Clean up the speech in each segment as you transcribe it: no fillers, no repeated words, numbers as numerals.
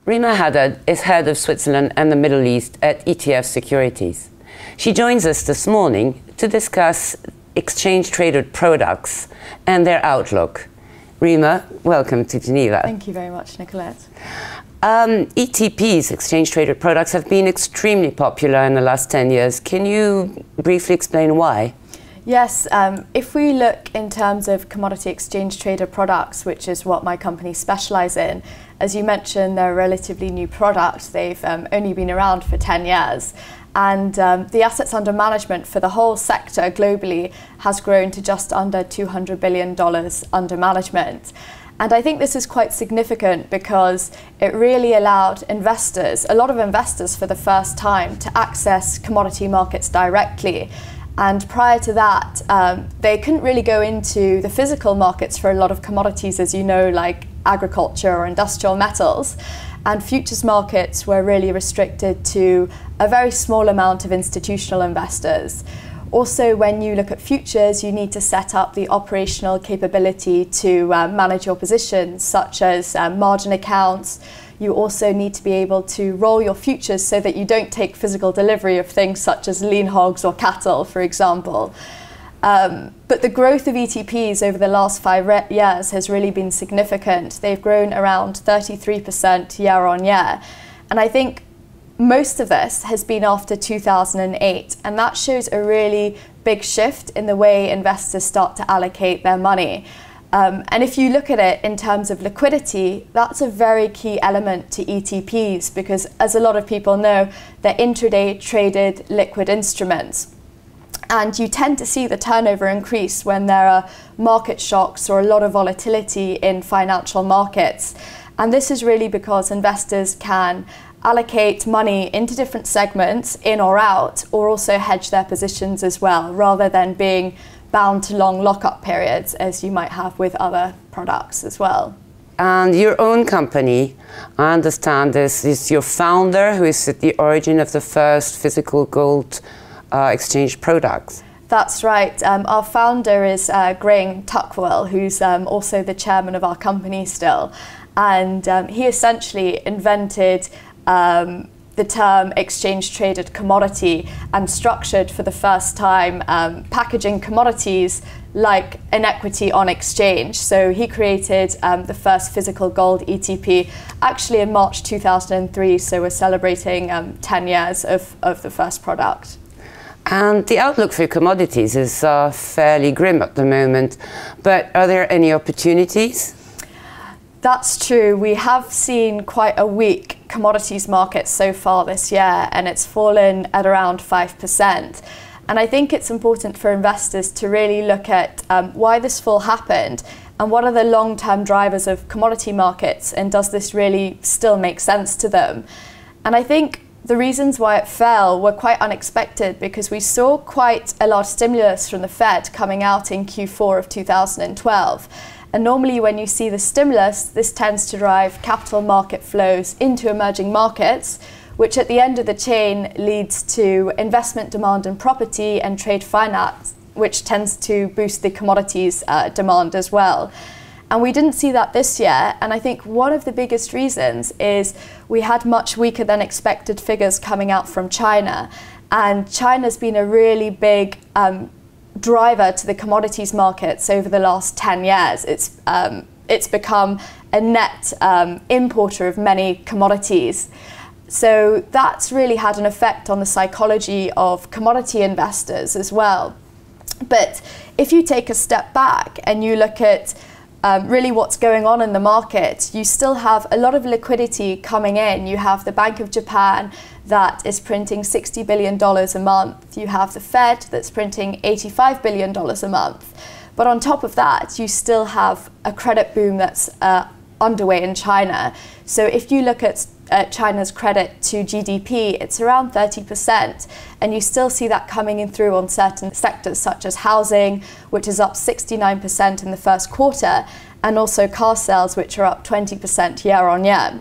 Rima Haddad is head of Switzerland and the Middle East at ETF Securities. She joins us this morning to discuss exchange-traded products and their outlook. Rima, welcome to Geneva. Thank you very much, Nicolette. ETPs, exchange-traded products, have been extremely popular in the last 10 years. Can you briefly explain why? Yes, if we look in terms of commodity exchange traded products, which is what my company specialises in, as you mentioned, they're a relatively new product. They've only been around for 10 years. And the assets under management for the whole sector globally has grown to just under $200 billion under management. And I think this is quite significant because it really allowed investors, a lot of investors for the first time, to access commodity markets directly. And prior to that, they couldn't really go into the physical markets for a lot of commodities, as you know, like agriculture or industrial metals. And futures markets were really restricted to a very small amount of institutional investors. Also, when you look at futures, you need to set up the operational capability to manage your positions, such as margin accounts. You also need to be able to roll your futures so that you don't take physical delivery of things such as lean hogs or cattle, for example. But the growth of ETPs over the last 5 years has really been significant. They've grown around 33% year on year. And I think most of this has been after 2008, and that shows a really big shift in the way investors start to allocate their money. And if you look at it in terms of liquidity, that's a very key element to ETPs because, as a lot of people know, they're intraday traded liquid instruments. And you tend to see the turnover increase when there are market shocks or a lot of volatility in financial markets. And this is really because investors can allocate money into different segments, in or out, or also hedge their positions as well, rather than being bound to long lockup periods as you might have with other products as well. And your own company, I understand this is your founder who is at the origin of the first physical gold exchange products. That's right. Our founder is Graham Tuckwell, who's also the chairman of our company still. And he essentially invented the term exchange traded commodity and structured for the first time packaging commodities like an equity on exchange. So he created the first physical gold ETP actually in March 2003, so we're celebrating 10 years of the first product. And the outlook for commodities is fairly grim at the moment, but are there any opportunities? That's true. We have seen quite a weak commodities market so far this year, and it's fallen at around 5%. And I think it's important for investors to really look at why this fall happened and what are the long-term drivers of commodity markets, and does this really still make sense to them? And I think the reasons why it fell were quite unexpected because we saw quite a lot of stimulus from the Fed coming out in Q4 of 2012. And normally when you see the stimulus, this tends to drive capital market flows into emerging markets, which at the end of the chain leads to investment demand in property and trade finance, which tends to boost the commodities demand as well. And we didn't see that this year, and I think one of the biggest reasons is we had much weaker than expected figures coming out from China. And China's been a really big driver to the commodities markets over the last 10 years. It's become a net importer of many commodities. So that's really had an effect on the psychology of commodity investors as well. But if you take a step back and you look at really what's going on in the market, you still have a lot of liquidity coming in. You have the Bank of Japan that is printing $60 billion a month. You have the Fed that's printing $85 billion a month. But on top of that, you still have a credit boom that's underway in China. So if you look at China's credit to GDP, it's around 30%, and you still see that coming in through on certain sectors such as housing, which is up 69% in the first quarter, and also car sales, which are up 20% year on year.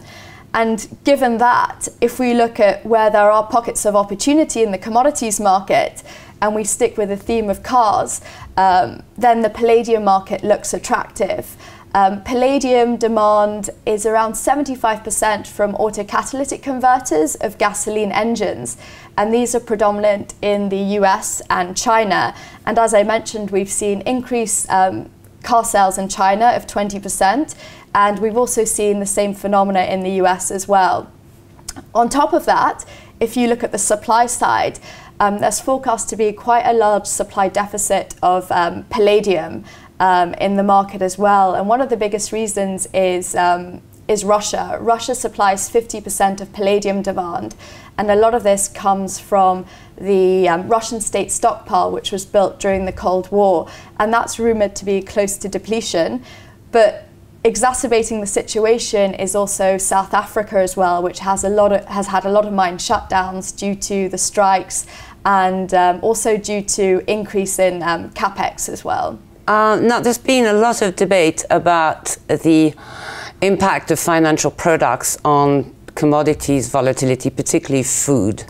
And given that, if we look at where there are pockets of opportunity in the commodities market, and we stick with the theme of cars, then the palladium market looks attractive. Palladium demand is around 75% from autocatalytic converters of gasoline engines, and these are predominant in the US and China. And as I mentioned, we've seen increased car sales in China of 20%, and we've also seen the same phenomena in the US as well. On top of that, if you look at the supply side, there's forecast to be quite a large supply deficit of palladium in the market as well. And one of the biggest reasons is Russia. Russia supplies 50% of palladium demand, and a lot of this comes from the Russian state stockpile, which was built during the Cold War, and that's rumored to be close to depletion. But exacerbating the situation is also South Africa as well, which has had a lot of mine shutdowns due to the strikes, and also due to increase in capex as well. Now, there's been a lot of debate about the impact of financial products on commodities volatility, particularly food.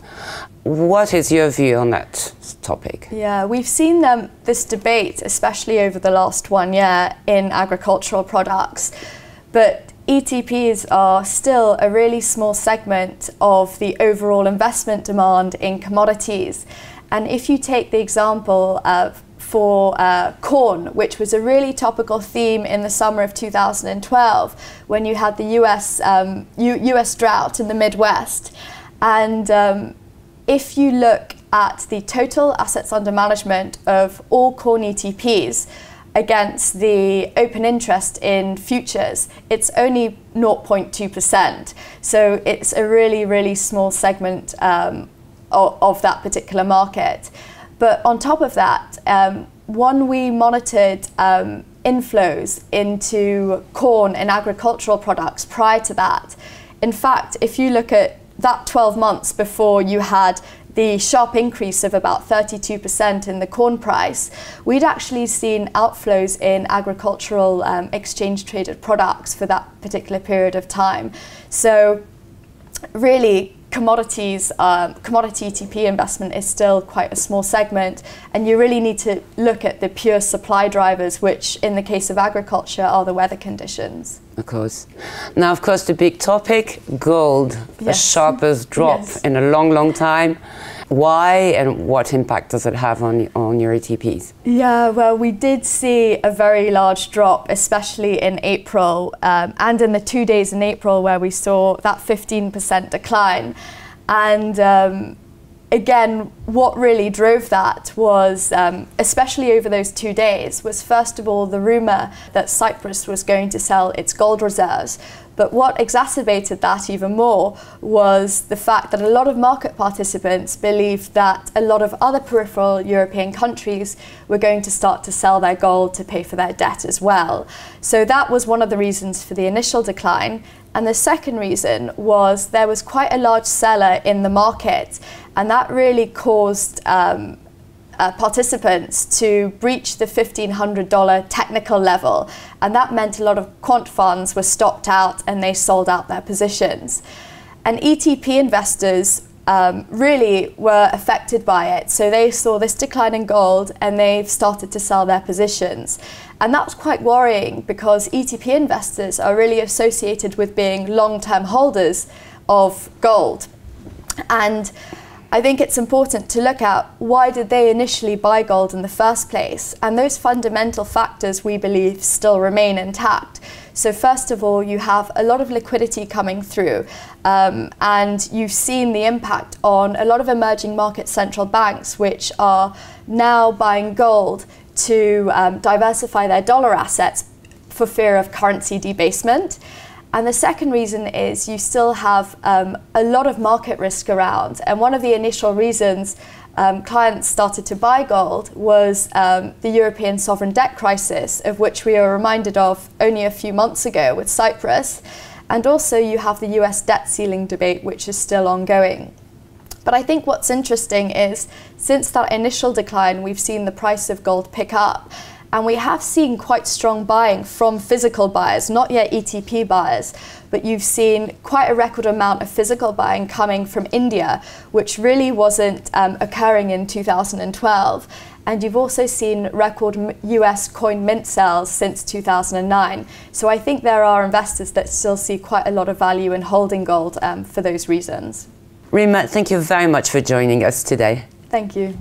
What is your view on that topic? Yeah, we've seen this debate, especially over the last 1 year, in agricultural products. But ETPs are still a really small segment of the overall investment demand in commodities. And if you take the example of for corn, which was a really topical theme in the summer of 2012, when you had the US drought in the Midwest. And if you look at the total assets under management of all corn ETPs against the open interest in futures, it's only 0.2%. So it's a really, really small segment of that particular market. But on top of that, when we monitored inflows into corn and agricultural products prior to that, in fact, if you look at that 12 months before you had the sharp increase of about 32% in the corn price, we'd actually seen outflows in agricultural exchange-traded products for that particular period of time. So really, commodity ETP investment is still quite a small segment, and you really need to look at the pure supply drivers, which in the case of agriculture are the weather conditions. Of course. Now, of course, the big topic, gold, the sharpest drop in a long, long time. Why, and what impact does it have on your ETPs? Yeah, well, we did see a very large drop, especially in April, and in the 2 days in April where we saw that 15% decline. And again, what really drove that was, especially over those 2 days, was first of all the rumour that Cyprus was going to sell its gold reserves. But what exacerbated that even more was the fact that a lot of market participants believed that a lot of other peripheral European countries were going to start to sell their gold to pay for their debt as well. So that was one of the reasons for the initial decline. And the second reason was there was quite a large seller in the market, and that really caused participants to breach the $1,500 technical level, and that meant a lot of quant funds were stopped out and they sold out their positions. And ETP investors really were affected by it, so they saw this decline in gold and they've started to sell their positions. And that was quite worrying, because ETP investors are really associated with being long-term holders of gold. And I think it's important to look at why did they initially buy gold in the first place, and those fundamental factors we believe still remain intact. So first of all, you have a lot of liquidity coming through, and you've seen the impact on a lot of emerging market central banks, which are now buying gold to diversify their dollar assets for fear of currency debasement. And the second reason is you still have a lot of market risk around. And one of the initial reasons clients started to buy gold was the European sovereign debt crisis, of which we were reminded of only a few months ago with Cyprus. And also you have the US debt ceiling debate, which is still ongoing. But I think what's interesting is, since that initial decline, we've seen the price of gold pick up. And we have seen quite strong buying from physical buyers, not yet ETP buyers, but you've seen quite a record amount of physical buying coming from India, which really wasn't occurring in 2012. And you've also seen record US coin mint sales since 2009. So I think there are investors that still see quite a lot of value in holding gold for those reasons. Rima, thank you very much for joining us today. Thank you.